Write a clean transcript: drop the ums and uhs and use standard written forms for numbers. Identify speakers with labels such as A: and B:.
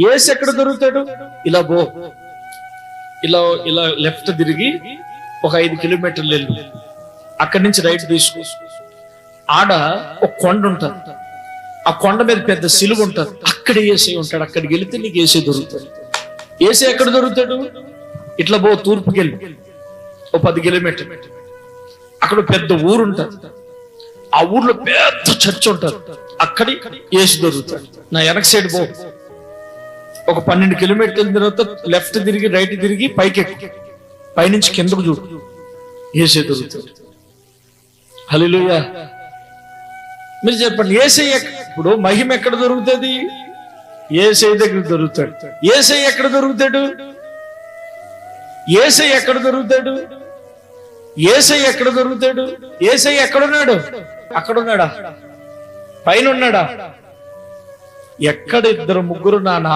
A: యేసు ఎక్కడ దొరుకుతాడు? ఇలా పో, ఇలా ఇలా లెఫ్ట్ తిరిగి ఒక 5 కిలోమీటర్లు వెళ్ళు, అక్కడి నుంచి రైట్ తీసుకో. ఆడ ఒక కొండ ఉంటుంది, ఆ కొండ మీద పెద్ద సిలువ ఉంటుంది, అక్కడ యేసే ఉంటాడు. అక్కడికి వెళితే నీకు యేసే దొరుకుతాడు. యేసే ఎక్కడ దొరుకుతాడు? ఇట్లా పో, తూర్పుకి వెళ్ళి ఓ 10 కిలోమీటర్లు, అక్కడ పెద్ద ఊరు ఉంటుంది, ఆ ఊర్లో పెద్ద చర్చ్ ఉంటుంది, అక్కడి యేసు దొరుకుతాడు. నా వెనక సైడ్ పో, ఒక 12 కిలోమీటర్ల తర్వాత లెఫ్ట్ తిరిగి రైట్ తిరిగి పైకి ఎక్కు, పైనుంచి కిందకు చూడు, యేసే దొరుకుతాడు. హల్లెలూయా. మీరు చెప్పండి, యేసయ్య ఇప్పుడు మహిమ ఎక్కడ దొరుకుతుంది? యేసయ్య దగ్గర దొరుకుతాడు. యేసయ్య ఎక్కడ దొరుకుతాడు? యేసయ్య ఎక్కడ దొరుకుతాడు? యేసయ్య ఎక్కడ దొరుకుతాడు? యేసయ్య ఎక్కడున్నాడు? అక్కడున్నాడా? పైన ఉన్నాడా? ఎక్కడ 2 3 నా